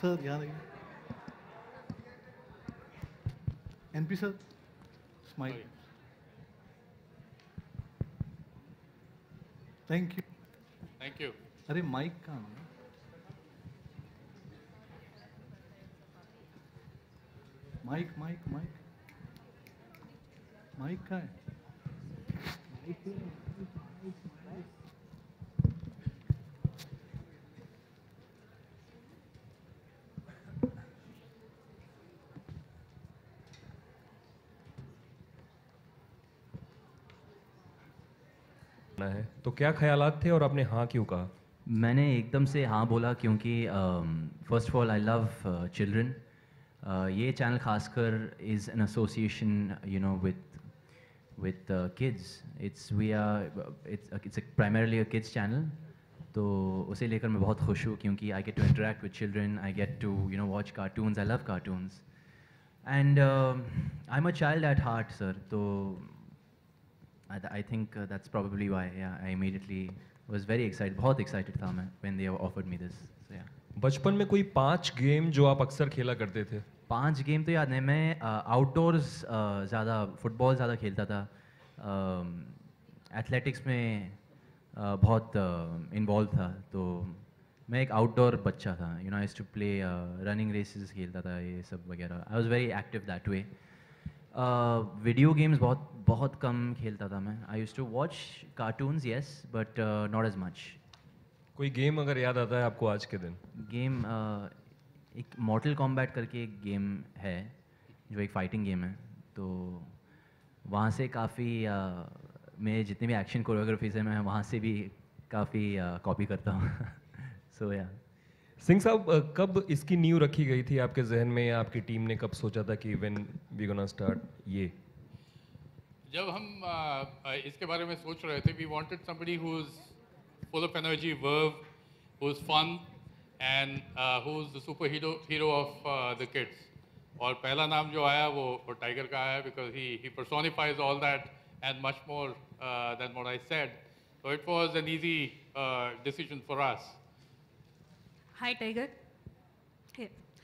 Sir यहाँ रहिए। NP sir smile. Thank you. अरे माइक कहाँ है? माइक माइक माइक माइक कहाँ है? है तो क्या ख्यालात थे और आपने हाँ क्यों कहा? मैंने एकदम से हाँ बोला क्योंकि first of all I love children. ये चैनल खासकर is an association you know with kids. It's primarily a kids channel. तो उसे लेकर मैं बहुत खुश हूँ क्योंकि I get to interact with children, I get to watch cartoons. I love cartoons, and I'm a child at heart, sir. तो I think that's probably why. Yeah, I immediately was very excited. बहुत excited था मैं when they offered me this. So yeah. बचपन में कोई 5 game जो आप अक्सर खेला करते थे? 5 गेम तो याद नहीं। मैं आउटडोर्स ज़्यादा फुटबॉल ज़्यादा खेलता था। एथलेटिक्स में बहुत इन्वॉल्व था। तो मैं एक आउटडोर बच्चा था। I used to play running races खेलता था, ये सब वगैरह। I was very active that way. Video games बहुत बहुत कम खेलता था मैं। I used to watch cartoons yes, but not as much. कोई गेम अगर याद आता है आपको आज के दिन? गेम एक मॉर्टल कॉम्बैट करके एक गेम है जो एक फाइटिंग गेम है। तो वहाँ से काफ़ी मेरे जितने भी एक्शन कोरियोग्राफीज हैं मैं वहाँ से भी काफ़ी कॉपी करता हूँ। सो या सिंह साहब, कब इसकी नींव रखी गई थी आपके जहन में या आपकी टीम ने कब सोचा था कि व्हेन वी गोना स्टार्ट ये? जब हम इसके बारे में सोच रहे थे, we wanted somebody who is full of energy, verve, who is fun and who is the super hero of the kids. और पहला नाम जो आया वो टाइगर का आया because he personifies all that and much more than what I said. So it was an easy decision for us. Hi Tiger.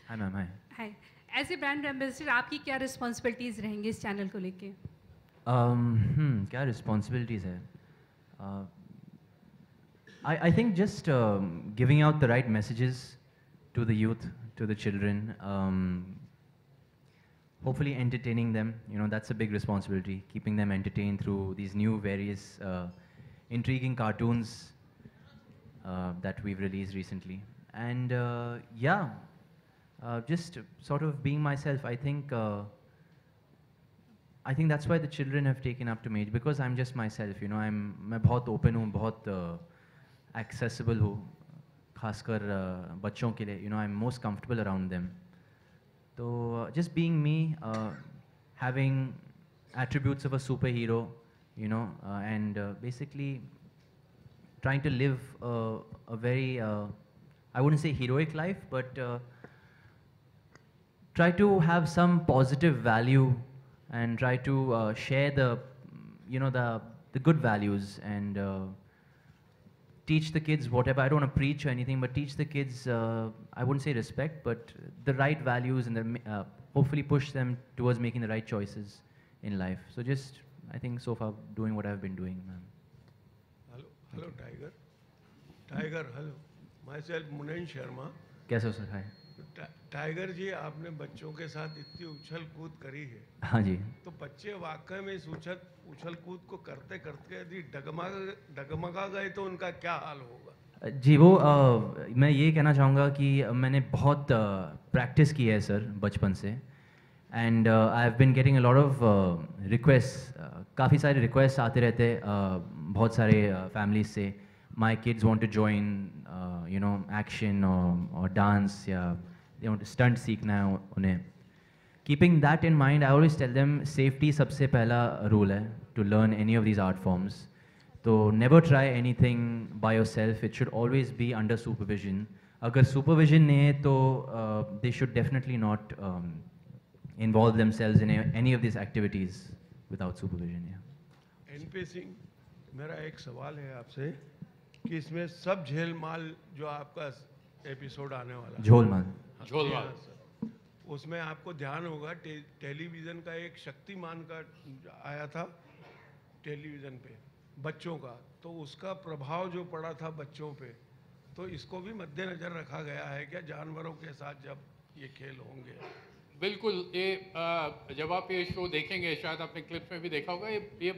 Hi ma'am. Hi. Hi. As a brand ambassador आपकी क्या responsibilities रहेंगी इस channel को लेके? क्या responsibilities है? I think just giving out the right messages to the youth, to the children, hopefully entertaining them. That's a big responsibility, keeping them entertained through these new various intriguing cartoons that we've released recently. And just sort of being myself. I think that's why the children have taken up to me, because I'm just myself. मैं बहुत open हूँ, बहुत accessible हूँ, खासकर बच्चों के लिए. I'm most comfortable around them. So just being me, having attributes of a superhero, and basically trying to live a very, I wouldn't say heroic life, but try to have some positive value and try to share the good values and teach the kids whatever. I don't want to preach or anything, but teach the kids, I wouldn't say respect, but the right values, and hopefully push them towards making the right choices in life. So just, I think so far doing what I've been doing, ma'am. Hello Tiger. Hello. Myself Munen Sharma. कैसे हो sir? हाय। Tiger जी, आपने बच्चों के साथ इतनी उछल कूद करी है। हाँ जी। तो बच्चे वाकई में इस उछल कूद को करते करते यदि डगमगा गए तो उनका क्या हाल होगा? जी, वो मैं ये कहना चाहूँगा कि मैंने बहुत प्रैक्टिस की है सर बचपन से, and I have been getting a lot of request. काफ़ी सारे रिक्वेस्ट आते रहते बहुत सारे फैमिलीज से, my kids want to join action और डांस, या स्टंट सीखना है उन्हें। Keeping that in mind, I always tell them safety सबसे पहला रूल है to learn any of these art forms. तो never try anything by yourself, it should always be under supervision. अगर सुपरविजन नहीं है तो they should definitely not involve themselves in any of these activities without supervision. NP Singh, मेरा एक सवाल है आपसे कि इसमें सब झेल माल जो आपका एपिसोड आने वाला है, झोल माल, झोलवाल। हाँ सर, उसमें आपको ध्यान होगा टेलीविज़न का एक शक्तिमान का आया था टेलीविज़न पे बच्चों का, तो उसका प्रभाव जो पड़ा था बच्चों पे, तो इसको भी मद्देनज़र रखा गया है क्या जानवरों के साथ जब ये खेल होंगे? बिल्कुल, ये जब आप ये शो देखेंगे, शायद आपने क्लिप्स में भी देखा होगा, ये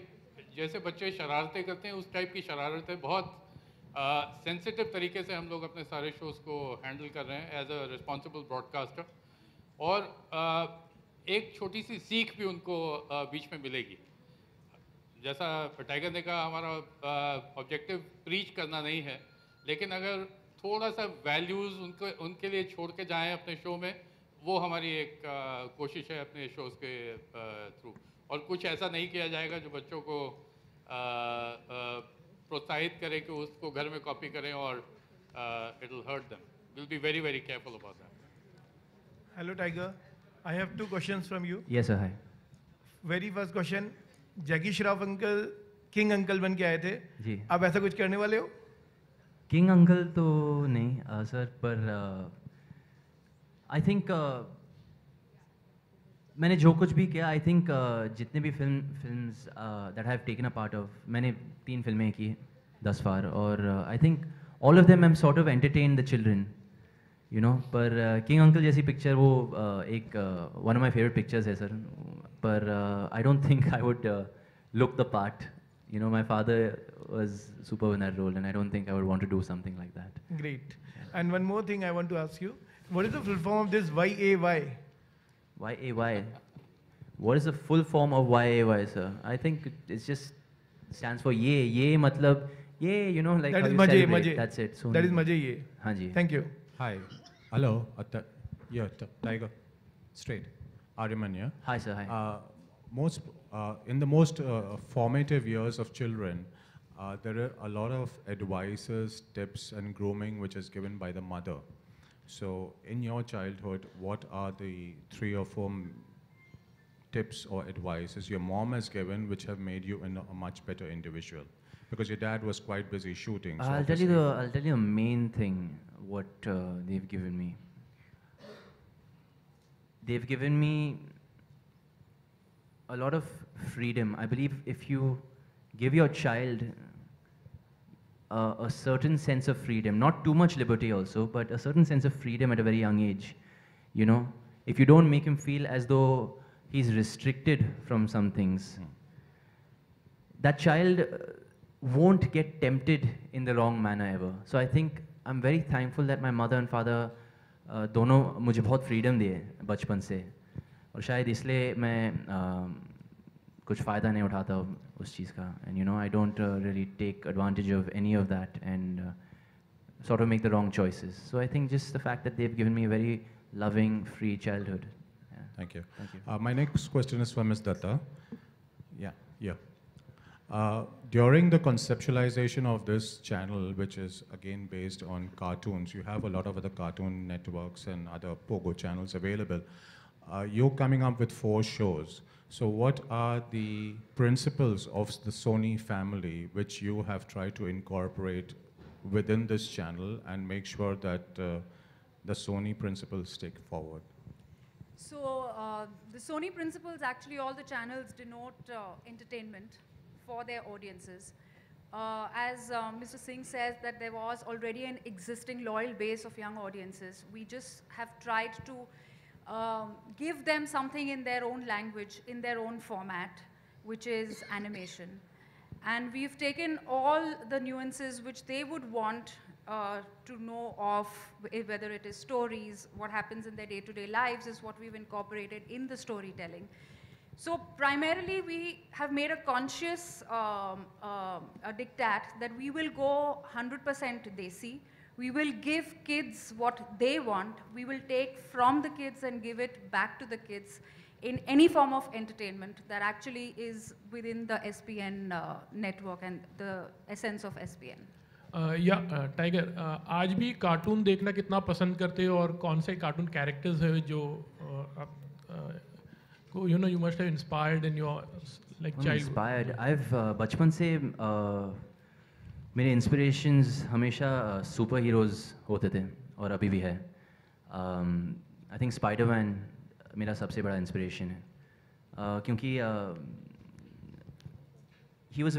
जैसे बच्चे शरारतें करते हैं उस टाइप की शरारतें बहुत सेंसिटिव तरीके से हम लोग अपने सारे शोज़ को हैंडल कर रहे हैं एज अ रिस्पॉन्सिबल ब्रॉडकास्टर। और एक छोटी सी सीख भी उनको बीच में मिलेगी। जैसा टाइगर ने कहा, हमारा ऑब्जेक्टिव प्रीच करना नहीं है, लेकिन अगर थोड़ा सा वैल्यूज़ उनके लिए छोड़ के जाएँ अपने शो में, वो हमारी एक कोशिश है अपने शोज़ के थ्रू। और कुछ ऐसा नहीं किया जाएगा जो बच्चों को प्रोत्साहित करे कि उसको घर में कॉपी करें और it will hurt them. Will be very very careful about that. Hello Tiger, I have 2 questions from you. Yes sir, hi. Very first question, Jackie Shroff uncle king uncle बन के आए थे, जी। आप ऐसा कुछ करने वाले हो? किंग अंकल तो नहीं सर, पर आई थिंक मैंने जो कुछ भी किया, आई थिंक जितने भी films that have taken a part of, मैंने 3 फिल्में की thus far, और आई think all of them I am sort of entertain the children, you know. पर किंग अंकल जैसी पिक्चर वो एक one of my favourite pictures है सर, पर आई don't think I would look the part, you know. My father was superb in that role, and I don't think I would want to do something like that. Great. And one more thing I want to ask you, what is the full form of this YAY? YAY. What is the full form of YAY, sir? I think it's just stands for ye. Ye matlab ye, you know, like That how is you Maje, celebrate. Maje. That's it. So That is Maje Ye. हाँ जी. Thank you. Hi. Hello. Tiger. Straight. Aryaman, yeah? Hi sir. Hi. In the most formative years of children, there are a lot of advices, tips, and grooming which is given by the mother. So, in your childhood, what are the 3 or 4 tips or advices your mom has given which have made you a much better individual? Because your dad was quite busy shooting. So I'll tell you the main thing what they've given me. They've given me a lot of freedom. I believe if you give your child a certain sense of freedom, not too much liberty also, but a certain sense of freedom at a very young age, you know, if you don't make him feel as though he's restricted from some things, that child won't get tempted in the wrong manner ever. So I think I'm very thankful that my mother and father दोनों मुझे बहुत freedom दिए बचपन से, और शायद इसलिए मैं कुछ फ़ायदा नहीं उठाता उस चीज़ का, and you know, I don't really take advantage of any of that and sort of make the wrong choices. So I think just the fact that they've given me a very loving, free childhood. Yeah. Thank you. Thank you. My next question is for Ms. Datta. Yeah. During the conceptualization of this channel, which is again based on cartoons, you have a lot of other cartoon networks and other Pogo channels available. You're coming up with 4 shows. So what are the principles of the Sony family which you have tried to incorporate within this channel and make sure that the Sony principles take forward? So the Sony principles, actually all the channels denote entertainment for their audiences. As Mr. Singh says that there was already an existing loyal base of young audiences. We just have tried to give them something in their own language, in their own format, which is animation. And we've taken all the nuances which they would want to know of, whether it is stories, what happens in their day-to-day lives is what we've incorporated in the storytelling. So primarily we have made a conscious a diktat that we will go 100% Desi. We will give kids what they want. We will take from the kids and give it back to the kids in any form of entertainment that actually is within the SPN network and the essence of SPN. Tiger, आज भी cartoon देखना कितना पसंद करते हो और कौन से कार्टून कैरेक्टर्स है जो you know you must have inspired in your like childhood? Inspired. I've बचपन से मेरे इंस्पिरेशंस हमेशा सुपर हीरोज़ होते थे और अभी भी है. आई थिंक स्पाइडरमैन मेरा सबसे बड़ा इंस्पिरेशन है, क्योंकि he was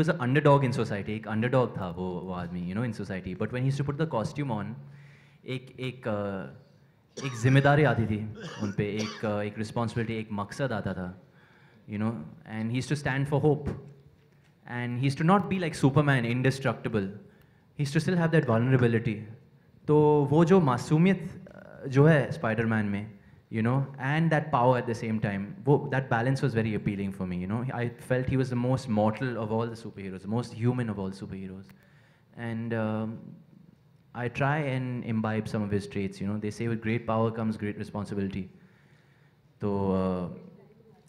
an underdog in society. एक underdog था वो आदमी, you know, in society. But when he used to put the costume on, एक जिम्मेदारी आती थी उन पे, एक responsibility, एक मकसद आता था, you know, and he used to stand for hope, and he used to not be like Superman, indestructible. He used to still have that vulnerability. तो वो जो मासूमियत जो है स्पाइडरमैन में, you know, and that power at the same time, that balance was very appealing for me, you know. I felt he was the most mortal of all the superheroes, the most human of all superheroes. And I try and imbibe some of his traits, you know. They say with great power comes great responsibility. So,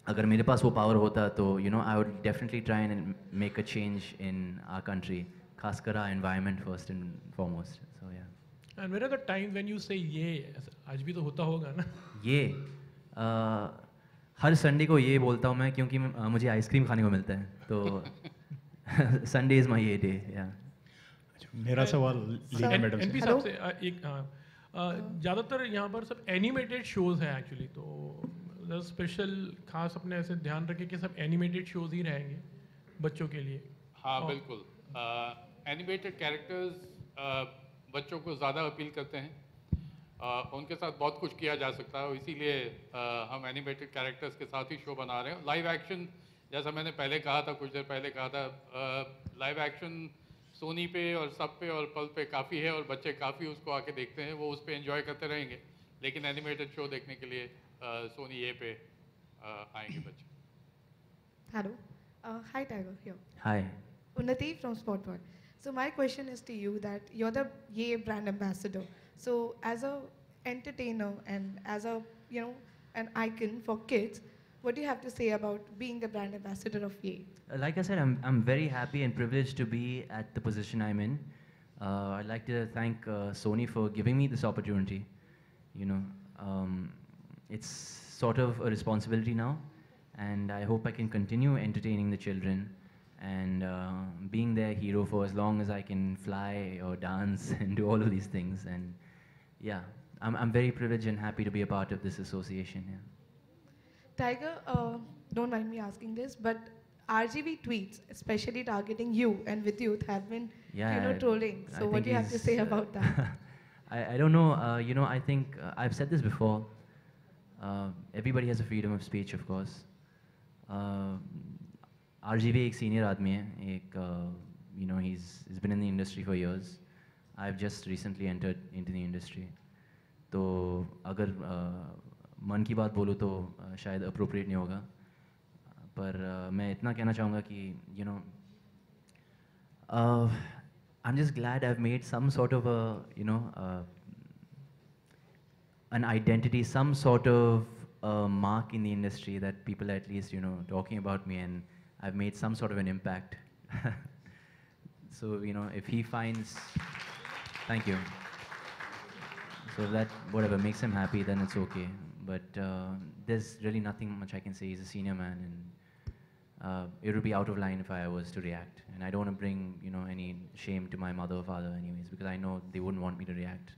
agar mere paas wo power hota, to, you know, I would definitely try and make a change in our country, खासकर our environment first and foremost. So, yeah. And where are the times when you say ये, आज भी तो होता होगा ना? ये हर Sunday को ये बोलता हूँ मैं, क्योंकि मुझे आइसक्रीम खाने को मिलता है, तो संडे इज़ माई ये डे। या मेरा सवाल लीना मैडम से। एनपी साहब से एक ज़्यादातर यहाँ पर सब एनिमेटेड शोज़ हैं एक्चुअली, तो स्पेशल खास अपने ऐसे ध्यान रखें कि सब एनिमेटेड शोज़ ही रहेंगे बच्चों के लिए। हाँ बिल्कुल, एनिमेटेड कैरेक्टर्स बच्चों को ज़्यादा अपील करते हैं, उनके साथ बहुत कुछ किया जा सकता है, इसीलिए हम एनिमेटेड कैरेक्टर्स के साथ ही शो बना रहे हैं। लाइव एक्शन, जैसा मैंने पहले कहा था, कुछ देर पहले कहा था, लाइव एक्शन सोनी पे और सब पे और पल पे काफ़ी है, और बच्चे काफ़ी उसको आके देखते हैं, वो उस पर एंजॉय करते रहेंगे। लेकिन एनिमेटेड शो देखने के लिए सोनी ये पे आएंगे बच्चे। Hello. Hi Tiger, here. Hi. Unnati from Spotboy. So my question is to you that you're the Ye brand ambassador. So as a entertainer and as a, you know, an icon for kids, what do you have to say about being the brand ambassador of Ye? Like I said, I'm very happy and privileged to be at the position I'm in. I'd like to thank Sony for giving me this opportunity. You know, it's sort of a responsibility now, and I hope I can continue entertaining the children and being their hero for as long as I can fly or dance and do all of these things. And yeah, I'm very privileged and happy to be a part of this association. Yeah. Tiger, don't mind me asking this, but RGB tweets, especially targeting you and with youth, have been, you know, trolling. So what do you have to say about that? I don't know. You know, I think I've said this before. Everybody has a freedom of speech, of course. RGB एक senior आदमी है, एक you know, he's been in the industry for years. I've just recently entered into the industry. तो अगर मन की बात बोलूँ तो शायद appropriate नहीं होगा, पर मैं इतना कहना चाहूँगा कि you know, I'm just glad I've made some sort of a, you know, an identity, some sort of mark in the industry that people at least, you know, talking about me, and I've made some sort of an impact. So, you know, if he finds, thank you. So if that, whatever, makes him happy, then it's okay. But there's really nothing much I can say. He's a senior man, and it would be out of line if I was to react. And I don't want to bring, you know, any shame to my mother or father anyways, because I know they wouldn't want me to react.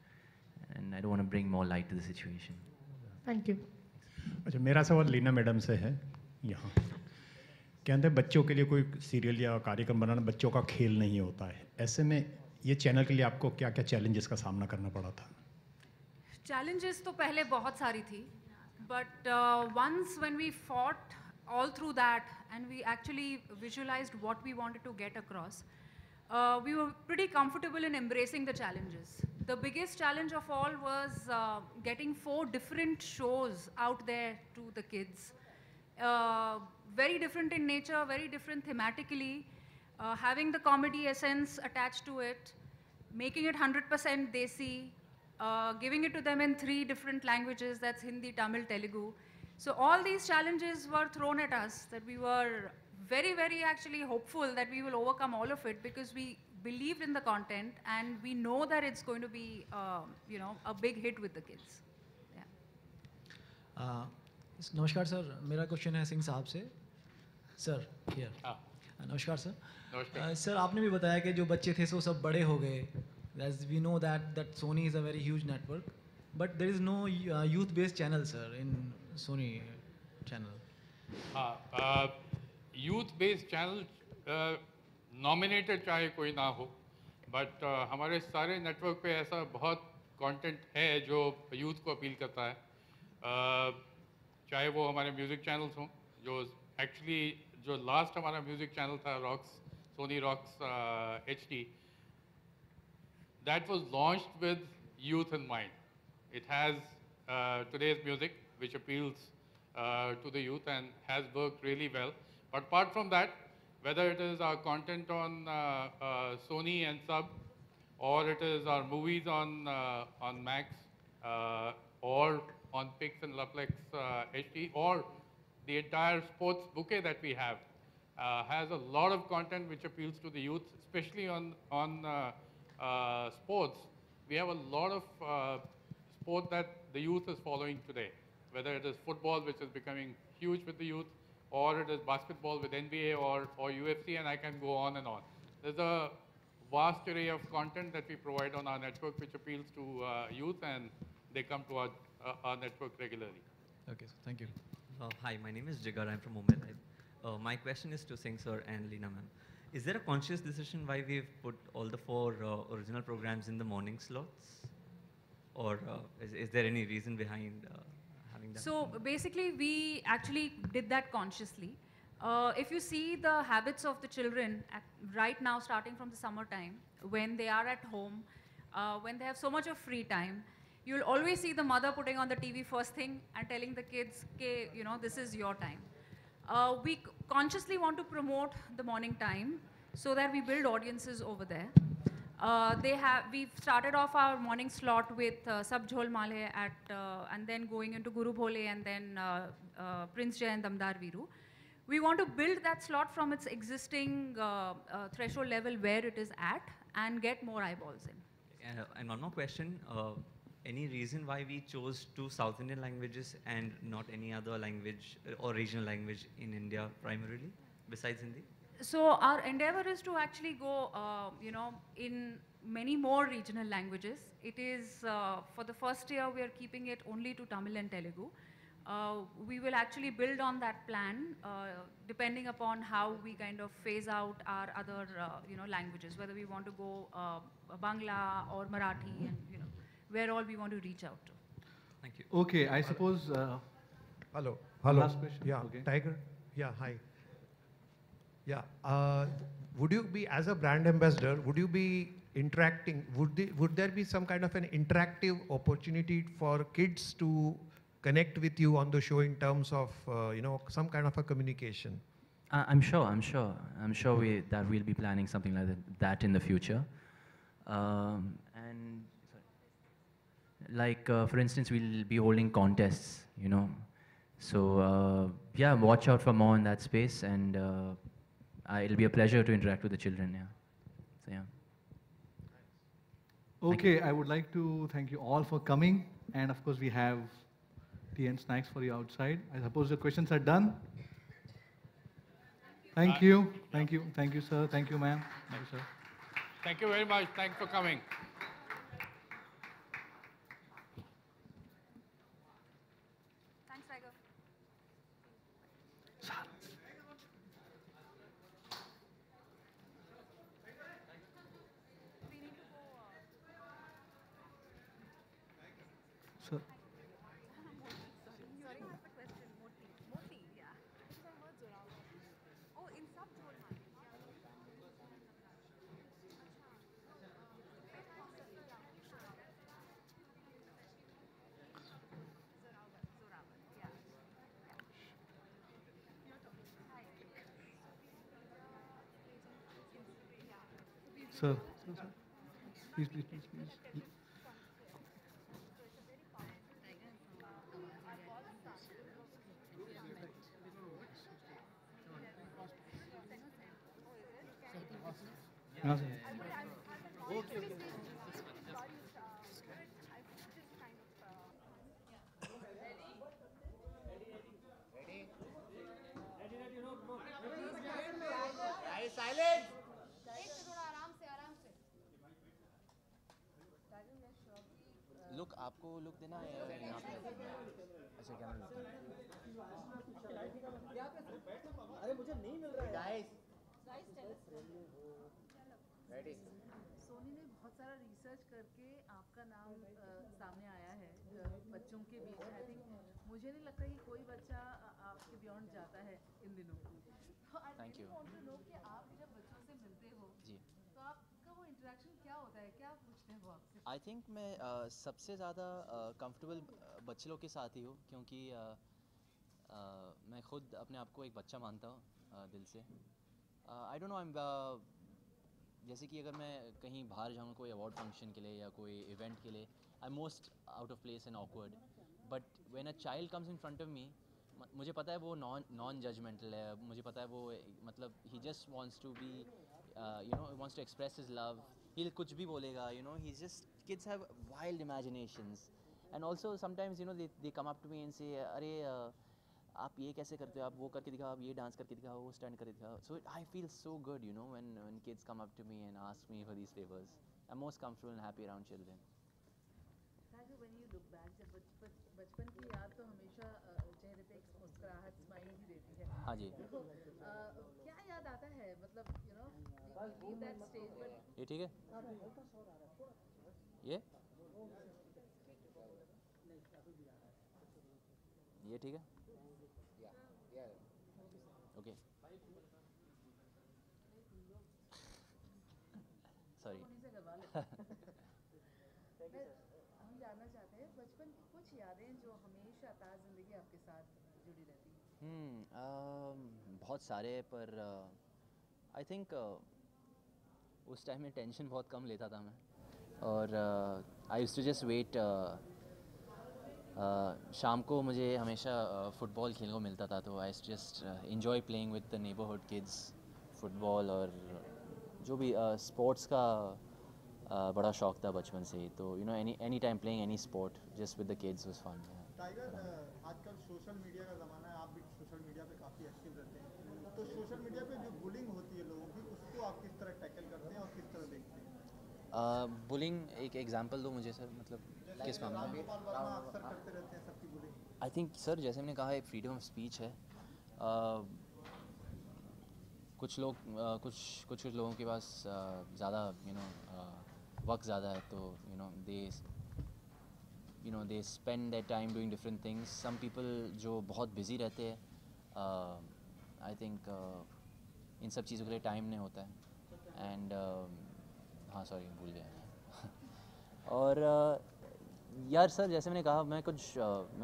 And I don't want to bring more light to the situation. Thank you. अच्छा, मेरा सवाल Leena madam से है यहाँ। कहते हैं बच्चों के लिए कोई सीरियल या कार्यक्रम बनाना बच्चों का खेल नहीं होता है, ऐसे में ये चैनल के लिए आपको क्या क्या चैलेंजेस का सामना करना पड़ा था? Challenges तो पहले बहुत सारी थी, but once when we fought all through that and we actually visualized what we wanted to get across, we were pretty comfortable in embracing the challenges. The biggest challenge of all was getting 4 different shows out there to the kids. Very different in nature, very different thematically, having the comedy essence attached to it, making it 100% Desi, giving it to them in 3 different languages, that's Hindi, Tamil, Telugu. So all these challenges were thrown at us, that we were very, very actually hopeful that we will overcome all of it, because we believed in the content and we know that it's going to be, you know, a big hit with the kids. Yeah. नमस्कार sir, मेरा question है सिंह साहब से। Sir here. नमस्कार sir. नमस्कार। Sir आपने भी बताया कि जो बच्चे थे वो सब बड़े हो गए। As we know that Sony is a very huge network, but there is no youth-based channel, sir, in Sony channel. Youth based channel nominated चाहे कोई ना हो, बट हमारे सारे नेटवर्क पे ऐसा बहुत कंटेंट है जो यूथ को अपील करता है, चाहे वो हमारे म्यूज़िक चैनल्स हों, जो एक्चुअली जो लास्ट हमारा म्यूज़िक चैनल था Rocks, Sony Rocks HD, that was launched with youth in mind. It has today's music, which appeals to the youth and has worked really well. But apart from that, whether it is our content on Sony and Sub, or it is our movies on Max, or on Pix and Lovelex HD, or the entire sports bouquet that we have, has a lot of content which appeals to the youth, especially on sports. We have a lot of sport that the youth is following today, whether it is football, which is becoming huge with the youth, or it is basketball with NBA or UFC, and I can go on and on. There's a vast array of content that we provide on our network which appeals to youth, and they come to our network regularly. Okay, so thank you. Hi, my name is Jigar. I'm from Mumbai. My question is to Singh sir and Leena ma'am. Is there a conscious decision why we've put all the 4 original programs in the morning slots? Or is there any reason behind having that? So basically, we actually did that consciously. If you see the habits of the children right now, starting from the summertime, when they are at home, when they have so much of free time, you'll always see the mother putting on the TV first thing and telling the kids, okay, you know, this is your time. We consciously want to promote the morning time so that we build audiences over there. We've started off our morning slot with Sab Jhol Male and then going into Guru Bhole and then Prince Jai and Damdar Viru. We want to build that slot from its existing threshold level where it is at and get more eyeballs in. And one more question. Any reason why we chose 2 South Indian languages and not any other language or regional language in India primarily, besides Hindi? So our endeavor is to actually go, you know, in many more regional languages. It is, for the first year, we are keeping it only to Tamil and Telugu. We will actually build on that plan depending upon how we kind of phase out our other, you know, languages, whether we want to go Bangla or Marathi, and, you know, where all we want to reach out to. Thank you. Okay, I suppose. Hello. Last question. Yeah, okay. Tiger. Yeah, hi. Yeah, would you be, as a brand ambassador, would you be interacting, would there be some kind of an interactive opportunity for kids to connect with you on the show in terms of, you know, some kind of a communication? I'm sure that we'll be planning something like that in the future. And like, for instance, we'll be holding contests, you know. So yeah, watch out for more in that space, and it'll be a pleasure to interact with the children. Yeah. So yeah. Okay, I would like to thank you all for coming, and of course we have tea and snacks for you outside. I suppose the questions are done. Thank you, thank you, thank you, sir. Thank you, ma'am. Thank you, sir. Thank you very much. Thanks for coming. Thanks, Tiger. Sir. Sir, please, please, please, please. हाँ, sir. Look आपको look देना है यहाँ पे? अच्छा camera लेते हैं। अरे मुझे नहीं मिल रहा है गाइस रेडी। सोनी ने बहुत सारा रिसर्च करके आपका नाम सामने आया है बच्चों के बीच। आई थिंक मुझे नहीं लगता कि कोई बच्चा आपके बियॉन्ड जाता है इन दिनों। Thank you. Want to know कि आप जब बच्चों से मिलते हो जी तो आपका वो इंटरेक्शन क्या होता है, क्या पूछते हैं वो आपसे? आई थिंक मैं सबसे ज़्यादा कंफर्टेबल बच्चे लोग के साथ ही हूँ, क्योंकि मैं खुद अपने आप को एक बच्चा मानता हूँ दिल से। आई डोंट नो जैसे कि अगर मैं कहीं बाहर जाऊँ कोई अवार्ड फंक्शन के लिए या कोई इवेंट के लिए, I most out of place and awkward, but when a child comes in front of me, मुझे पता है वो नॉन जजमेंटल है, मुझे पता है वो मतलब he just wants to be wants to express his love, he कुछ भी बोलेगा, he just kids have wild imaginations and also sometimes they come up to me and say अरे आप ये कैसे करते हो, आप वो करके दिखाओ, आप ये डांस करके दिखाओ, वो स्टैंड करके दिखाओ. So I feel so good when kids come up to me and ask me for these favors. I'm most comfortable and happy around children. When you look back, जब बचपन की याद तो हमेशा चेहरे पे एक मुस्कुराहट, स्माइल ही देती है। हाँ जी। तो क्या याद आता है, मतलब leave that stage, but ये ठीक है? ये ठीक है? Okay. Sorry. हम जानना चाहते हैं बचपन की कुछ यादें जो हमेशा ताज़ जिंदगी आपके साथ जुड़ी रहती हैं। बहुत सारे, पर आई थिंक उस टाइम में टेंशन बहुत कम लेता था मैं, और I used to just wait. शाम को मुझे हमेशा फ़ुटबॉल खेलने को मिलता था, तो I just enjoy playing with the neighbourhood kids football, और जो भी स्पोर्ट्स का बड़ा शौक था बचपन से ही, तो any time playing any sport just with the kids was fun. Tiger, आजकल सोशल मीडिया का ज़माना है, आप भी सोशल मीडिया पे काफ़ी एक्टिव रहते हैं, तो सोशल मीडिया पे जो बुलिंग होती है लोगों की, उसको आप किस तरह टैकल करते हैं और किस तरह देखते हैं? बुलिंग एक एग्जांपल दो मुझे सर, मतलब किस मामले में? अक्सर करते रहते हैं सबकी बुलिंग। आई थिंक सर जैसे मैंने कहा, एक फ्रीडम ऑफ स्पीच है। कुछ लोगों के पास ज़्यादा वक्त ज़्यादा है, तो they spend their time doing different things. Some people जो बहुत बिजी रहते हैं, आई थिंक इन सब चीज़ों के लिए टाइम नहीं होता है, एंड हाँ सॉरी भूल गया। और यार सर जैसे मैंने कहा, मैं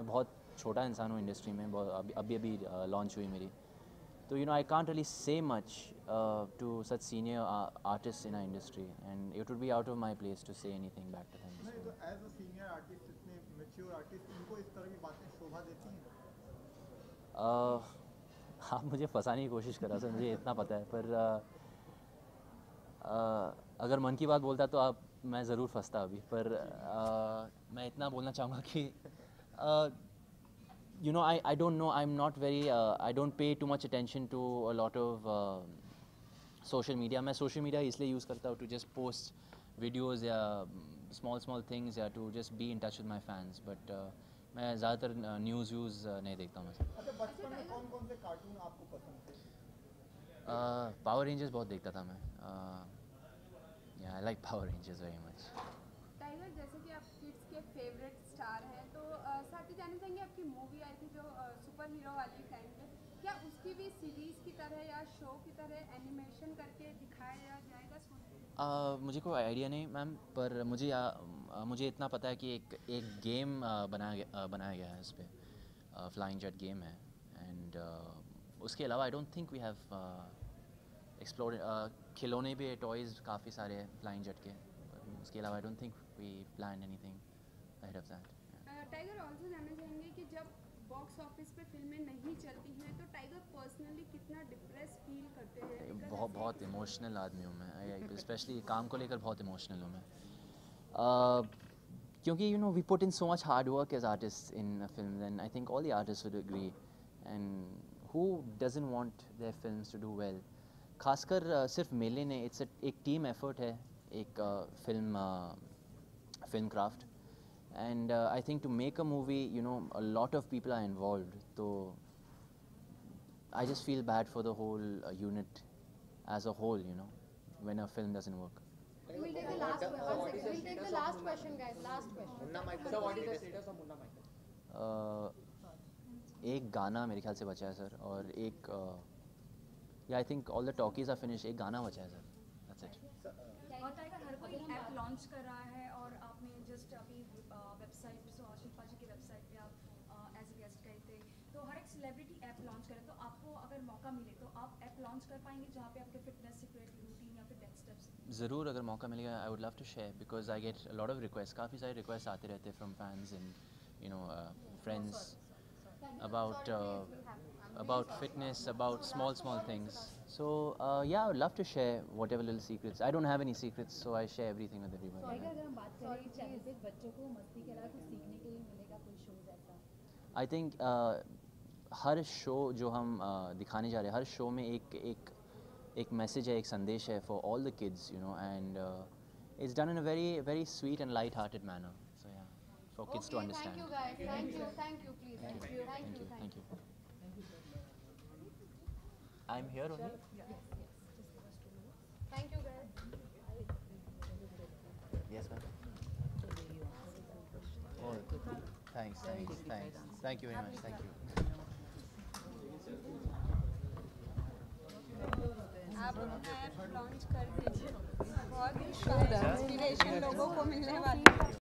बहुत छोटा इंसान हूँ इंडस्ट्री में, अभी लॉन्च हुई मेरी, तो I can't really say much to such senior artist in our industry, and it would be out of my place to say anything back to them. नहीं, तो एज अ सीनियर आर्टिस्ट, इतने mature artist, इनको इस तरह की बातें शोभा देती हैं? आप मुझे फंसाने की कोशिश कर रहा सर, मुझे इतना पता है, पर अगर मन की बात बोलता तो मैं ज़रूर फंसता अभी, पर मैं इतना बोलना चाहूँगा कि I don't know, I'm not very, I don't pay too much attention to a lot of social media. मैं social media इसलिए यूज़ करता हूँ to just post videos या small things, या to just be in touch with my fans, but मैं ज़्यादातर news नहीं देखता हूँ। अच्छा, बचपन में कौन से कार्टून आपको पसंद थे? पावर रेंजर्स बहुत देखता था मैं। I like power rangers very much. Tiger, जैसे कि आप किड्स के फेवरेट स्टार हैं, तो साथ ही जानना चाहेंगे आपकी मूवी आई थी जो सुपर हीरो वाली टाइम पे, क्या उसकी भी सीरीज़ की तरह या शो की तरह एनिमेशन करके दिखाया जाएगा? मुझे कोई आइडिया नहीं मैम, पर मुझे इतना पता है कि एक गेम बनाया गया है इस पर, फ्लाइंग जेट गेम है, एंड उसके अलावा I don't think we have explore. खिलौने भी, टॉयज़ काफ़ी सारे हैं फ्लाइंग जेट के, उसके अलावा I don't think we plan anything ahead of that. Tiger, also जानना चाहेंगे कि जब बॉक्स ऑफिस पे फिल्में नहीं चलती हैं तो टाइगर पर्सनली कितना डिप्रेस फील करते हैं? बहुत इमोशनल आदमी हूँ मैं, स्पेशली काम को लेकर बहुत इमोशनल हूँ मैं, क्योंकि we put in so much hard work as artist in film, and I think all the artist would agree, and who doesn't want their films to do well. खासकर सिर्फ मेले ने, एक टीम एफर्ट है एक film craft, And I think to make a movie, you know, a lot of people are involved. So I just feel bad for the whole unit as a whole, you know, when a film doesn't work. We'll take the last question. One second. We'll take the last question, guys. Last question. Munna Michael. So what is the status of Munna Michael? एक गाना मेरे ख्याल से बचा है sir, और एक या I think all the talkies are finish, एक गाना बचा है सर, दैट्स इट। और टाइगर हर कोई ऐप लॉन्च कर रहा है और आपने जस्ट अभी वेबसाइट शिल्पा जी की वेबसाइट पे आप एज ए गेस्ट गए थे, तो हर एक सेलिब्रिटी ऐप लॉन्च करे, तो आपको अगर मौका मिले तो आप ऐप लॉन्च कर पाएंगे जहाँ पे आपके फिटनेस सीक्रेट रूटीन या फिर नेक्स्ट स्टेप्स? ज़रूर, अगर मौका मिलेगा I would love to share, because I get a lot of request, काफ़ी सारे रिक्वेस्ट आते रहते हैं from fans and you know friends about fitness, about small things. So yeah, I would love to share whatever little secrets. I don't have any secrets, so I share everything with everybody. Tiger अगर हम बात करें channel पे बच्चों को मस्ती के अलावा कुछ सीखने के लिए मिलेगा, कोई शोज ऐसा? I think हर शो जो हम दिखाने जा रहे हैं, हर शो में एक मैसेज है, एक संदेश है for all the kids, you know, and it's done in a very sweet and light-hearted manner. So yeah, for kids to understand. Thank you guys. Thank you. Please. Thank you. I'm here only. Thank you guys. Yes, ma'am. Oh, thanks. Thank you very much. Thank you. आप app launch कर दीजिए, बहुत ही inspiration लोगों को मिलने वाली है।